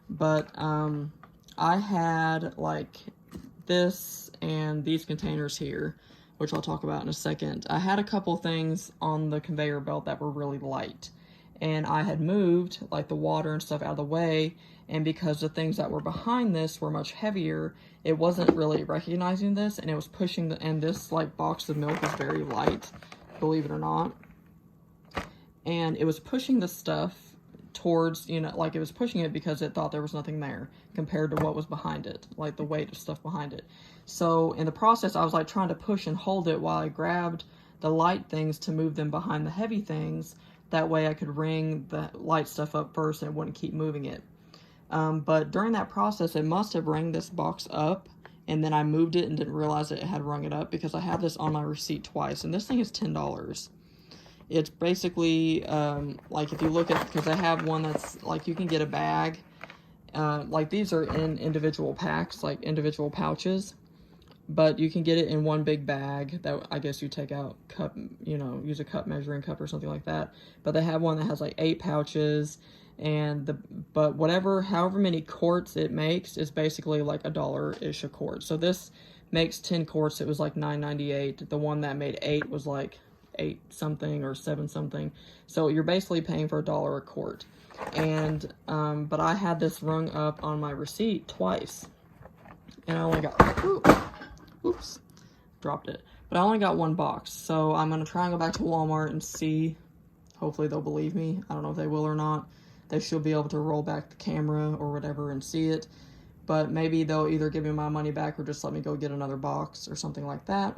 But I had like this and these containers here, which I'll talk about in a second. I had a couple things on the conveyor belt that were really light, and I had moved like the water and stuff out of the way, and because the things that were behind this were much heavier, it wasn't really recognizing this, and it was pushing and this like box of milk is very light, believe it or not, and it was pushing the stuff towards, you know, like it was pushing it because it thought there was nothing there compared to what was behind it, like the weight of stuff behind it. So in the process, I was like trying to push and hold it while I grabbed the light things to move them behind the heavy things. That way I could ring the light stuff up first and it wouldn't keep moving it. But during that process, it must have rung this box up, and then I moved it and didn't realize it had rung it up because I had this on my receipt twice, and this thing is $10. It's basically, like if you look at, because I have one that's like you can get a bag, like these are in individual packs, like individual pouches, but you can get it in one big bag that I guess you take out cup, you know, use a cup measuring cup or something like that. But they have one that has like 8 pouches, and but however many quarts it makes is basically like $1-ish a quart. So this makes 10 quarts. It was like $9.98. The one that made 8 was like 8 something or 7 something. So you're basically paying for $1 a quart. And but I had this rung up on my receipt twice, and I only got oops, dropped it. But I only got 1 box, so I'm gonna try and go back to Walmart and see. Hopefully they'll believe me. I don't know if they will or not. They should be able to roll back the camera or whatever and see it. But maybe they'll either give me my money back or just let me go get another box or something like that.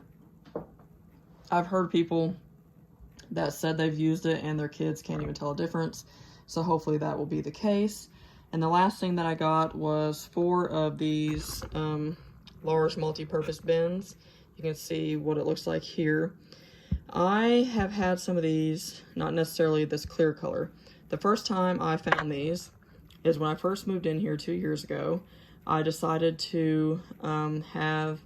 I've heard people that said they've used it and their kids can't even tell a difference. So hopefully that will be the case. And the last thing that I got was 4 of these large multi-purpose bins. You can see what it looks like here. I have had some of these, not necessarily this clear color. The first time I found these is when I first moved in here 2 years ago. I decided to have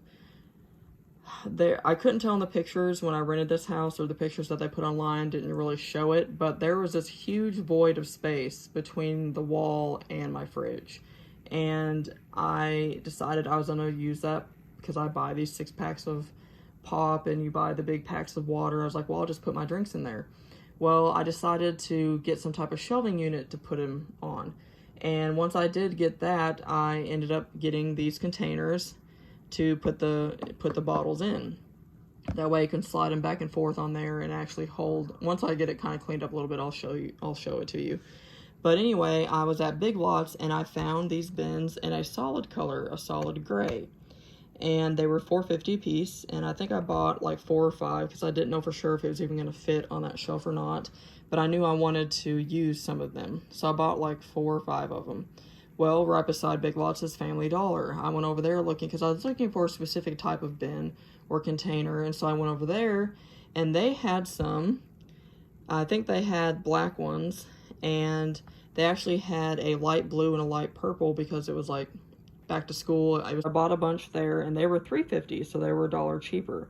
I couldn't tell in the pictures when I rented this house, or the pictures that they put online didn't really show it, but there was this huge void of space between the wall and my fridge. And I decided I was going to use that because I buy these 6-packs of pop and you buy the big packs of water. I was like, well, I'll just put my drinks in there. Well, I decided to get some type of shelving unit to put them on. And once I did get that, I ended up getting these containers to put the bottles in. That way I can slide them back and forth on there and actually hold. Once I get it kind of cleaned up a little bit, I'll show it to you. But anyway, I was at Big Lots and I found these bins in a solid color, a solid gray. And they were $4.50 a piece, and I think I bought like 4 or 5 because I didn't know for sure if it was even going to fit on that shelf or not, but I knew I wanted to use some of them, so I bought like 4 or 5 of them. Well, right beside Big Lots is Family Dollar. I went over there looking because I was looking for a specific type of bin or container, and so I went over there and they had some. I think they had black ones, and they actually had a light blue and a light purple because it was like back to school. I bought a bunch there and they were $3.50, so they were $1 cheaper.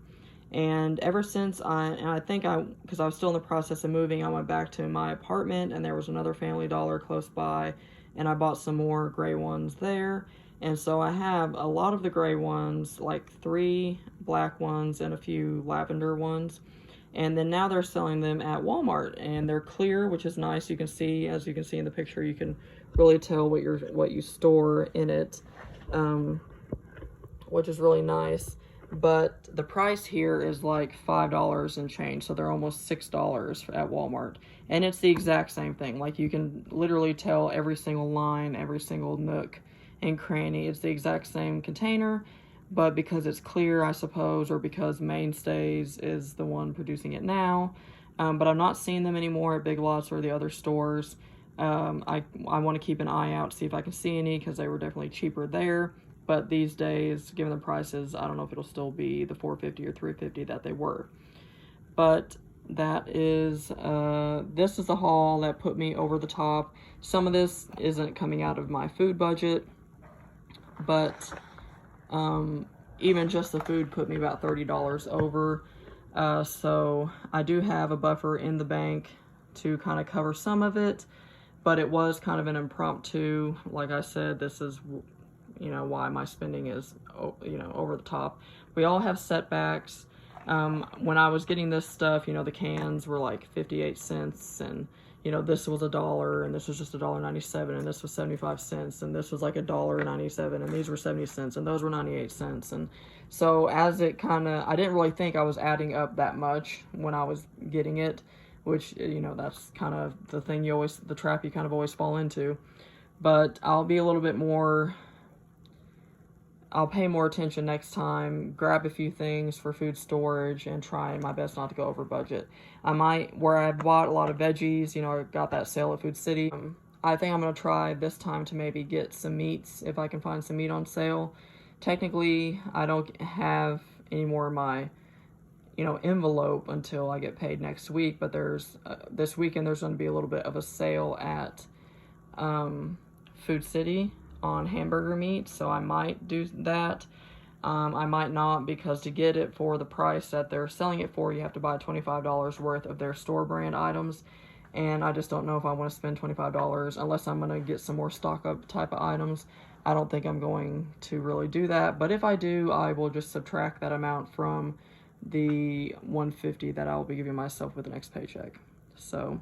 And ever since because I was still in the process of moving, I went back to my apartment and there was another Family Dollar close by, and I bought some more gray ones there. And so I have a lot of the gray ones, like 3 black ones and a few lavender ones. And then now they're selling them at Walmart, and they're clear, which is nice. You can see, as you can see in the picture, you can really tell what you store in it, which is really nice. But the price here is like $5 and change, so they're almost $6 at Walmart. And it's the exact same thing. Like, you can literally tell every single line, every single nook and cranny. It's the exact same container, but because it's clear, I suppose, or because Mainstays is the one producing it now. But I'm not seeing them anymore at Big Lots or the other stores. I want to keep an eye out to see if I can see any, because they were definitely cheaper there. But these days, given the prices, I don't know if it'll still be the $4.50 or $3.50 that they were. But that is, this is the haul that put me over the top. Some of this isn't coming out of my food budget, but even just the food put me about $30 over. So I do have a buffer in the bank to kind of cover some of it, but it was kind of an impromptu. Like I said, this is, why my spending is, over the top. We all have setbacks. When I was getting this stuff, the cans were like 58 cents, and this was $1, and this was just $1.97, and this was 75 cents, and this was like $1.97, and these were 70 cents, and those were 98 cents. And so as it I didn't really think I was adding up that much when I was getting it, which, that's kind of the thing the trap you kind of always fall into. But I'll be a little bit more, I'll pay more attention next time, grab a few things for food storage, and try my best not to go over budget. Where I bought a lot of veggies, I got that sale at Food City. I think I'm going to try this time to maybe get some meats, if I can find some meat on sale. Technically, I don't have any more of my, envelope until I get paid next week, but this weekend there's going to be a little bit of a sale at Food City on hamburger meat, so I might do that. I might not, because to get it for the price that they're selling it for, you have to buy $25 worth of their store brand items, and I just don't know if I want to spend $25 unless I'm going to get some more stock up type of items. I don't think I'm going to really do that, but if I do, I will just subtract that amount from the $150 that I'll be giving myself with the next paycheck. So,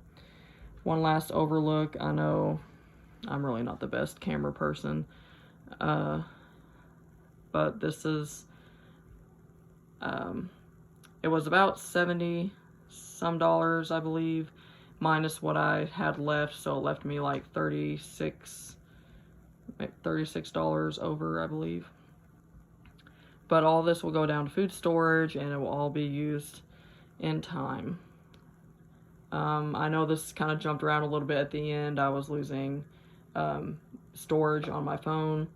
one last overlook. I know I'm really not the best camera person, but this is, it was about 70 some dollars, I believe, minus what I had left, so it left me like $36 over, I believe. But all this will go down to food storage, and it will all be used in time. I know this kind of jumped around a little bit at the end. I was losing storage on my phone,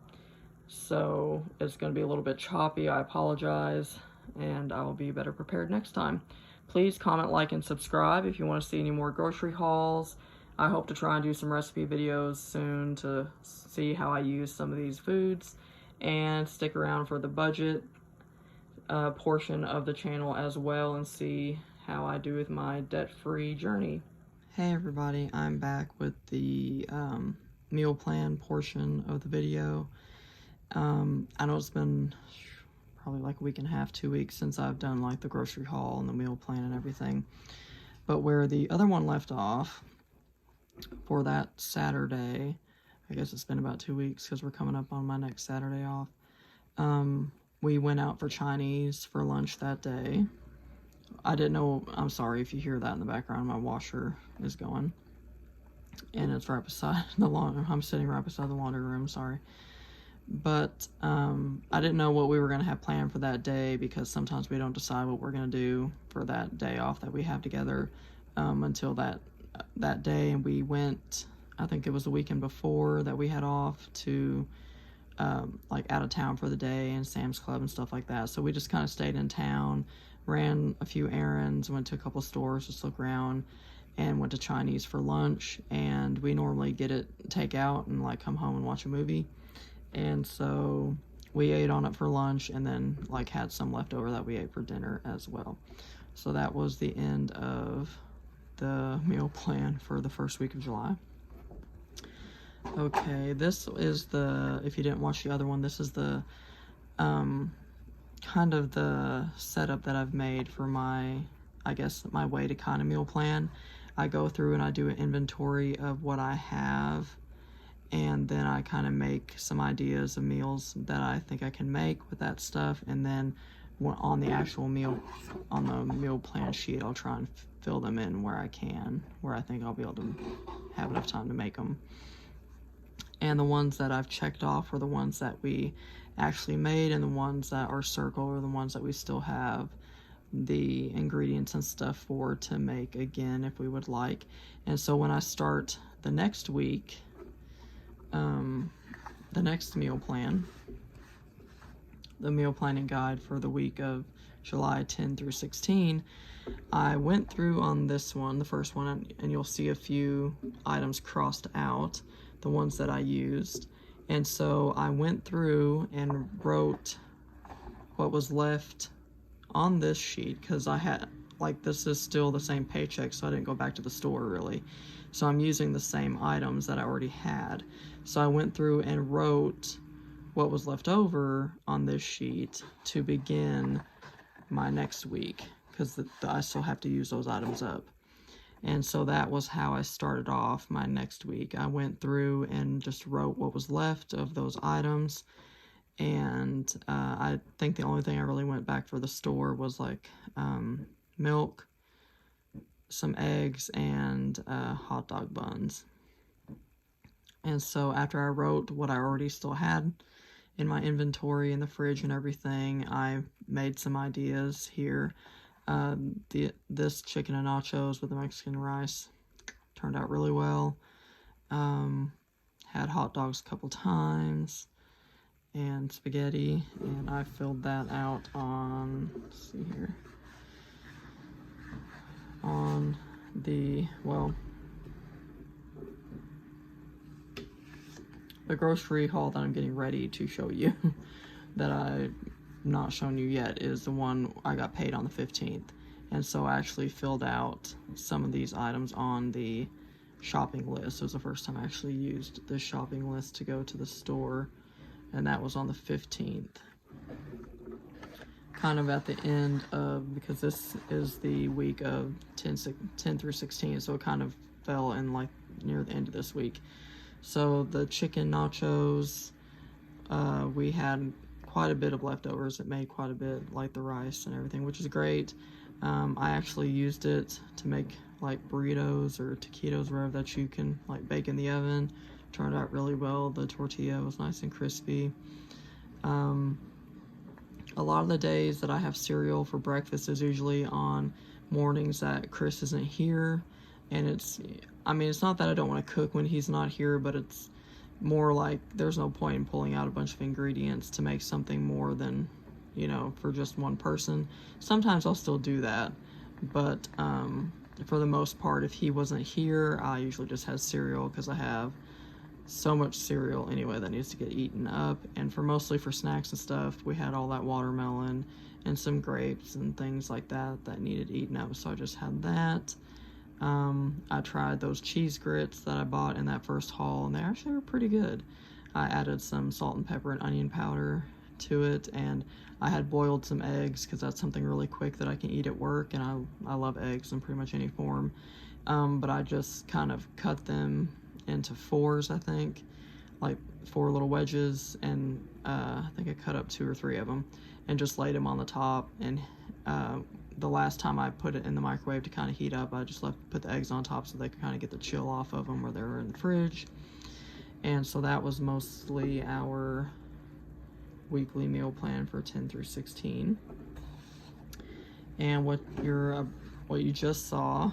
so it's going to be a little bit choppy. I apologize, and I will be better prepared next time. Please comment, like, and subscribe if you want to see any more grocery hauls. I hope to try and do some recipe videos soon to see how I use some of these foods, and stick around for the budget portion of the channel as well and see how I do with my debt-free journey. Hey everybody, I'm back with the meal plan portion of the video. I know it's been probably like a week and a half, 2 weeks since I've done like the grocery haul and the meal plan and everything. But where the other one left off for that Saturday, I guess it's been about 2 weeks because we're coming up on my next Saturday off. We went out for Chinese for lunch that day. I didn't know, I'm sorry if you hear that in the background, my washer is going. And it's right beside the laundry, I'm sitting right beside the laundry room, sorry. But I didn't know what we were going to have planned for that day because sometimes we don't decide what we're going to do for that day off that we have together until that day. And we went, I think it was the weekend before that we had off to like out of town for the day and Sam's Club and stuff like that. So we just kind of stayed in town, ran a few errands, went to a couple stores, just look around, and went to Chinese for lunch. And we normally get it takeout and like come home and watch a movie. And so we ate on it for lunch and then like had some leftover that we ate for dinner as well. So that was the end of the meal plan for the first week of July. Okay, this is the, if you didn't watch the other one, this is the kind of the setup that I've made for my, I guess, my way to kind of meal plan. I go through and I do an inventory of what I have, and then I kind of make some ideas of meals that I think I can make with that stuff, and then on the actual meal, on the meal plan sheet, I'll try and fill them in where I can, where I think I'll be able to have enough time to make them. And the ones that I've checked off are the ones that we actually made, and the ones that are circled are the ones that we still have the ingredients and stuff for to make again if we would like. And so when I start the next week, the next meal plan, the meal planning guide for the week of July 10 through 16, I went through on this one, the first one, and you'll see a few items crossed out, the ones that I used. And so I went through and wrote what was left on this sheet, because I had, like, this is still the same paycheck, so I didn't go back to the store really. So I'm using the same items that I already had. So I went through and wrote what was left over on this sheet to begin my next week, because I still have to use those items up. And so that was how I started off my next week. I went through and just wrote what was left of those items. And I think the only thing I really went back for the store was like milk, some eggs, and hot dog buns. And so after I wrote what I already still had in my inventory in the fridge and everything, I made some ideas here. This chicken and nachos with the Mexican rice turned out really well. Had hot dogs a couple times and spaghetti, and I filled that out on, let's see here, on the, well, the grocery haul that I'm getting ready to show you that I've not shown you yet is the one I got paid on the 15th. And so I actually filled out some of these items on the shopping list. It was the first time I actually used this shopping list to go to the store, and that was on the 15th. Kind of at the end of, because this is the week of 10 through 16, so it kind of fell in like near the end of this week. So the chicken nachos, we had quite a bit of leftovers. It made quite a bit, like the rice and everything, which is great. I actually used it to make like burritos or taquitos, wherever that you can like bake in the oven. Turned out really well. The tortilla was nice and crispy. A lot of the days that I have cereal for breakfast is usually on mornings that Chris isn't here. And it's, I mean, it's not that I don't want to cook when he's not here, but it's more like there's no point in pulling out a bunch of ingredients to make something more than, you know, for just one person. Sometimes I'll still do that, but for the most part, if he wasn't here, I usually just have cereal, because I have so much cereal anyway that needs to get eaten up. And mostly for snacks and stuff, we had all that watermelon and some grapes and things like that that needed eaten up. So I just had that. I tried those cheese grits that I bought in that first haul, and they actually were pretty good. I added some salt and pepper and onion powder to it, and I had boiled some eggs because that's something really quick that I can eat at work, and I love eggs in pretty much any form. But I just kind of cut them into fours, I think, like 4 little wedges, and I think I cut up 2 or 3 of them and just laid them on the top. And the last time I put it in the microwave to kind of heat up, I just put the eggs on top so they could kind of get the chill off of them where they were in the fridge. And so that was mostly our weekly meal plan for 10 through 16. And what you just saw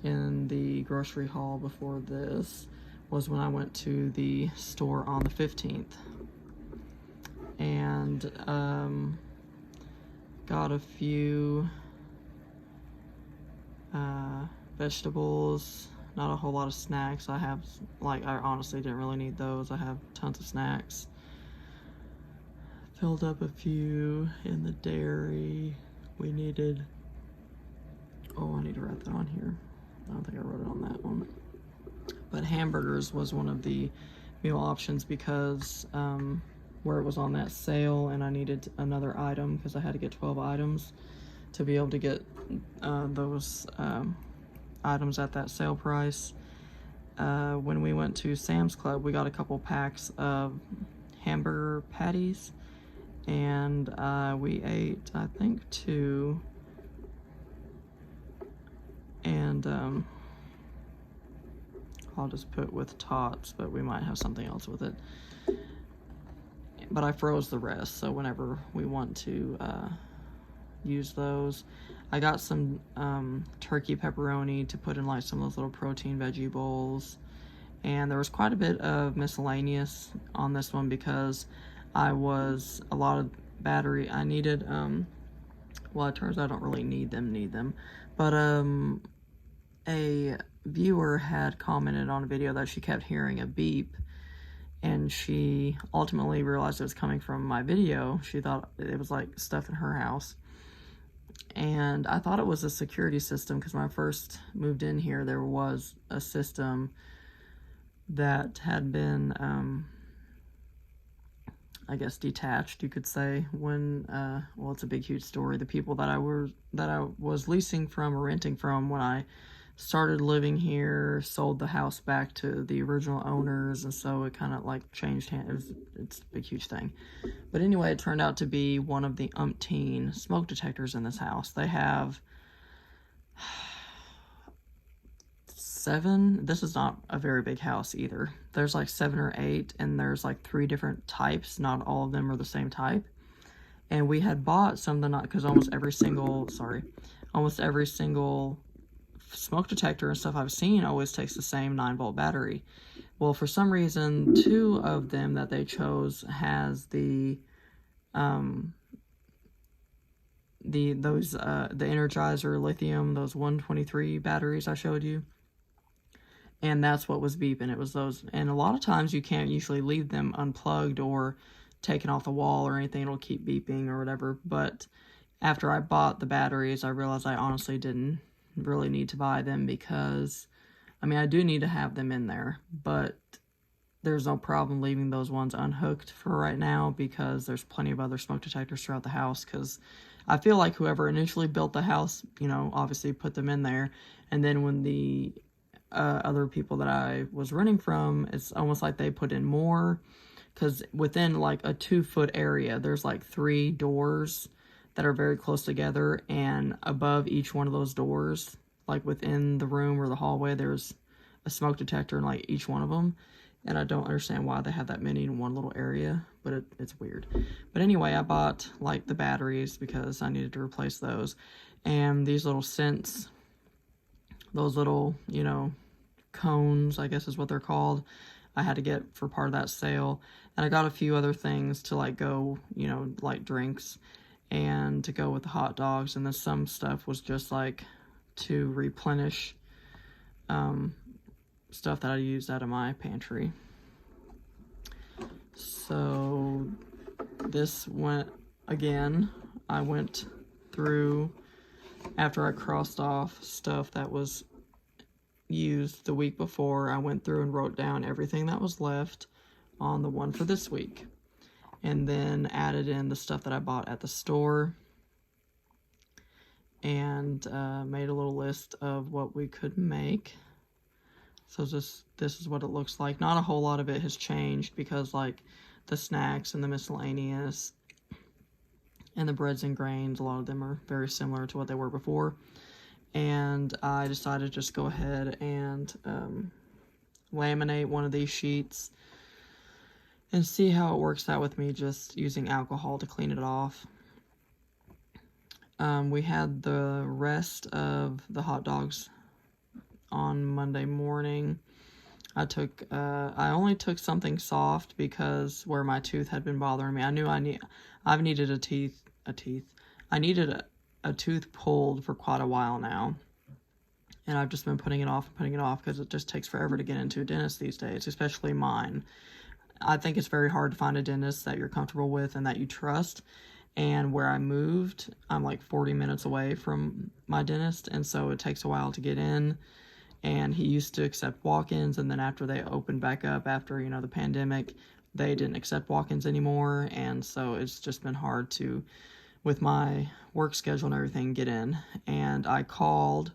in the grocery haul before this was when I went to the store on the 15th and got a few vegetables, not a whole lot of snacks. I honestly didn't really need those. I have tons of snacks. Filled up a few in the dairy. We needed, I need to write that on here. I don't think I wrote it on that one. But hamburgers was one of the meal options because where it was on that sale, and I needed another item because I had to get 12 items to be able to get those items at that sale price. When we went to Sam's Club, we got a couple packs of hamburger patties, and we ate, I think, 2. And I'll just put with tots, but we might have something else with it. But I froze the rest, so whenever we want to use those. I got some turkey pepperoni to put in like some of those little protein veggie bowls. And there was quite a bit of miscellaneous on this one because a lot of battery. I needed, well, it turns out I don't really need them. But a viewer had commented on a video that she kept hearing a beep, and she ultimately realized it was coming from my video. She thought it was like stuff in her house. And I thought it was a security system because when I first moved in here, there was a system that had been, I guess, detached, you could say, when, well, it's a big, huge story. The people that I was leasing from or renting from when I started living here sold the house back to the original owners, and so it kind of like changed hands. It's a big, huge thing. But anyway, it turned out to be one of the umpteen smoke detectors in this house. They have 7. This is not a very big house either. There's like 7 or 8, and there's like 3 different types. Not all of them are the same type. And we had bought some of the, because almost every single smoke detector and stuff I've seen always takes the same 9-volt battery. Well, for some reason, 2 of them that they chose has the Energizer lithium, those 123 batteries I showed you. And that's what was beeping. It was those. And a lot of times you can't usually leave them unplugged or taken off the wall or anything. It'll keep beeping or whatever. But after I bought the batteries, I realized I honestly didn't really need to buy them because, I mean, I do need to have them in there, but there's no problem leaving those ones unhooked for right now because there's plenty of other smoke detectors throughout the house. Because I feel like whoever initially built the house, you know, obviously put them in there, and then when the other people that I was renting from, it's almost like they put in more, because within like a 2-foot area, there's like 3 doors that are very close together, and above each one of those doors, like within the room or the hallway, there's a smoke detector in like each one of them. And I don't understand why they have that many in one little area, but it's weird. But anyway, I bought like the batteries because I needed to replace those, and these little scents, those little, you know, cones, I guess is what they're called, I had to get for part of that sale. And I got a few other things to like go, you know, like drinks and to go with the hot dogs. And then some stuff was just like to replenish stuff that I used out of my pantry. So this went again. I went through after I crossed off stuff that was used the week before. I went through and wrote down everything that was left on the one for this week, and then added in the stuff that I bought at the store, and made a little list of what we could make. So this is what it looks like. Not a whole lot of it has changed, because like the snacks and the miscellaneous and the breads and grains, a lot of them are very similar to what they were before. And I decided to just go ahead and laminate one of these sheets and see how it works out with me just using alcohol to clean it off. We had the rest of the hot dogs on Monday morning. I only took something soft because where my tooth had been bothering me. I knew I've needed I needed a tooth pulled for quite a while now. And I've just been putting it off because it just takes forever to get into a dentist these days, especially mine. I think it's very hard to find a dentist that you're comfortable with and that you trust. And where I moved, I'm like 40 minutes away from my dentist, and so it takes a while to get in. And he used to accept walk-ins, and then after they opened back up after, the pandemic, they didn't accept walk-ins anymore, and so it's just been hard to, with my work schedule and everything, get in. And I called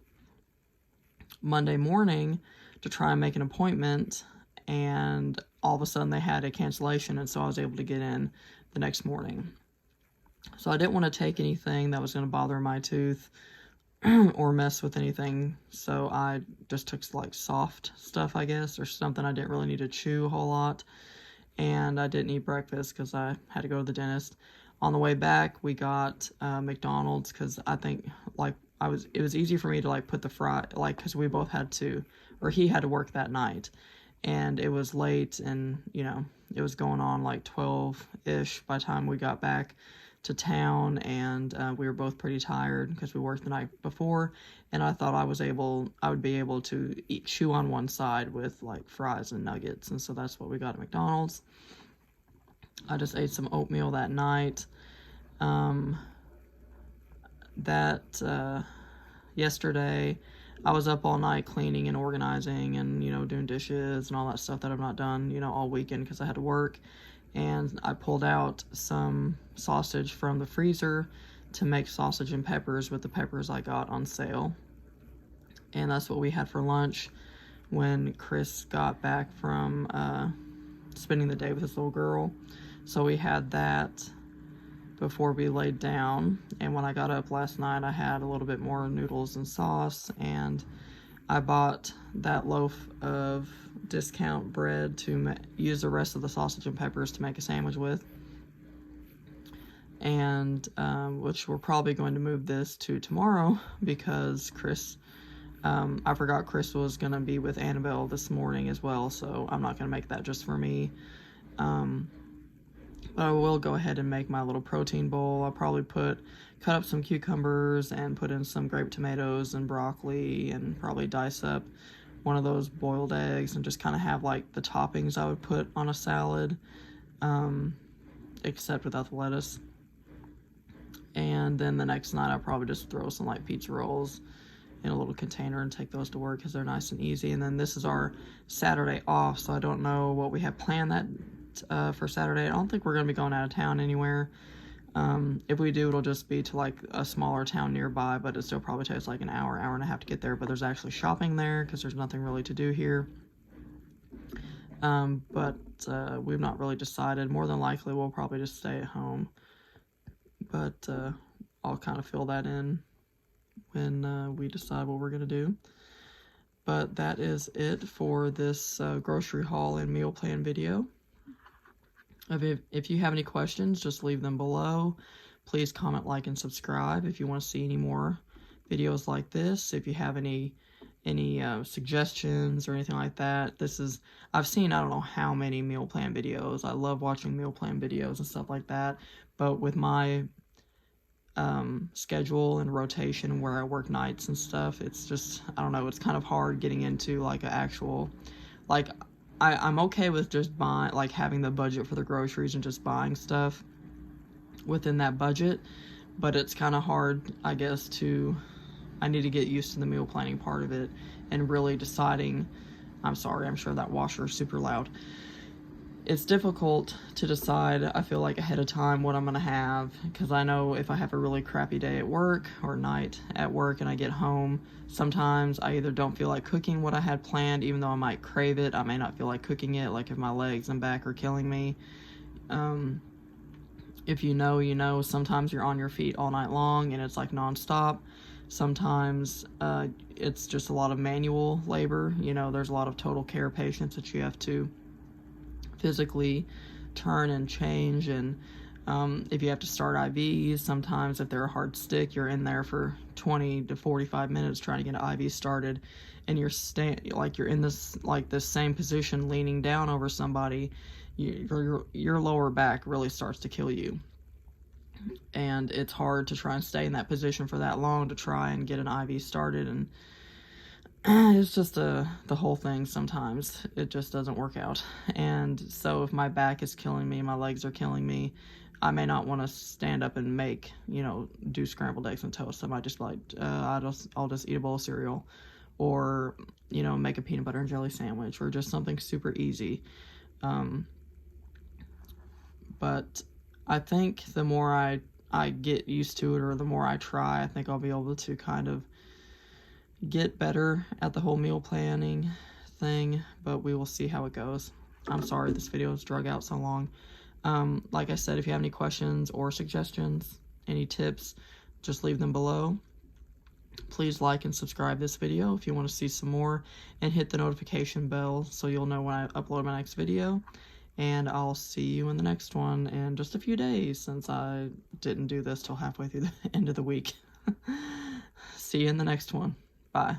Monday morning to try and make an appointment, and all of a sudden they had a cancellation, and so I was able to get in the next morning. So I didn't want to take anything that was going to bother my tooth or mess with anything, so I just took like soft stuff, I guess, or something I didn't really need to chew a whole lot. And I didn't eat breakfast because I had to go to the dentist. On the way back, we got McDonald's, because I think it was easy for me to like put the fry, like, because we both had to, or he had to work that night, and it was late, and it was going on like 12-ish by the time we got back to town, and we were both pretty tired because we worked the night before, and I thought I would be able to chew on one side with like fries and nuggets, and so that's what we got at McDonald's. I just ate some oatmeal that night. Yesterday I was up all night cleaning and organizing and doing dishes and all that stuff that I've not done all weekend because I had to work. And I pulled out some sausage from the freezer to make sausage and peppers with the peppers I got on sale. And that's what we had for lunch when Chris got back from spending the day with his little girl. So we had that before we laid down. And when I got up last night, I had a little bit more noodles and sauce, and I bought that loaf of discount bread to use the rest of the sausage and peppers to make a sandwich with, and which we're probably going to move this to tomorrow because Chris, I forgot Chris was going to be with Annabelle this morning as well, so I'm not going to make that just for me. But I will go ahead and make my little protein bowl. I'll probably cut up some cucumbers and put in some grape tomatoes and broccoli, and probably dice up one of those boiled eggs and just kind of have like the toppings I would put on a salad, except without the lettuce. And then the next night I'll probably just throw some like pizza rolls in a little container and take those to work because they're nice and easy. And then this is our Saturday off, so I don't know what we have planned for Saturday. I don't think we're going to be going out of town anywhere. If we do, it'll just be to like a smaller town nearby, but it still probably takes like an hour and a half to get there. But there's actually shopping there because there's nothing really to do here. But we've not really decided. More than likely, we'll probably just stay at home. But I'll kind of fill that in when we decide what we're going to do. But that is it for this grocery haul and meal plan video. If you have any questions, just leave them below. Please comment, like, and subscribe if you want to see any more videos like this. If you have any suggestions or anything like that. I've seen I don't know how many meal plan videos. I love watching meal plan videos and stuff like that. But with my schedule and rotation where I work nights and stuff, it's just, I don't know, it's kind of hard getting into like an actual, like, I'm okay with just buying, like having the budget for the groceries and just buying stuff within that budget, but it's kind of hard, I guess, I need to get used to the meal planning part of it and really deciding. I'm sorry, I'm sure that washer is super loud. It's difficult to decide, I feel like, ahead of time what I'm going to have, because I know if I have a really crappy day at work or night at work and I get home, sometimes I either don't feel like cooking what I had planned, even though I might crave it. I may not feel like cooking it, like if my legs and back are killing me. If you know, you know, sometimes you're on your feet all night long and it's like nonstop. Sometimes it's just a lot of manual labor. You know, there's a lot of total care patients that you have to physically turn and change. And if you have to start IVs, sometimes if they're a hard stick, you're in there for 20 to 45 minutes trying to get an IV started, and you're in this same position leaning down over somebody. Your lower back really starts to kill you, and it's hard to try and stay in that position for that long to try and get an IV started. And it's just the whole thing. Sometimes it just doesn't work out. And so if my back is killing me, my legs are killing me, I may not want to stand up and do scrambled eggs and toast. I might just be like, I'll just eat a bowl of cereal, or make a peanut butter and jelly sandwich, or just something super easy. But I think the more I get used to it, or the more I try, I think I'll be able to kind of get better at the whole meal planning thing, but we will see how it goes. I'm sorry this video has drug out so long. Like I said, if you have any questions or suggestions, any tips, just leave them below. Please like and subscribe this video if you want to see some more, and hit the notification bell so you'll know when I upload my next video. And I'll see you in the next one in just a few days, since I didn't do this till halfway through the end of the week. See you in the next one. Bye.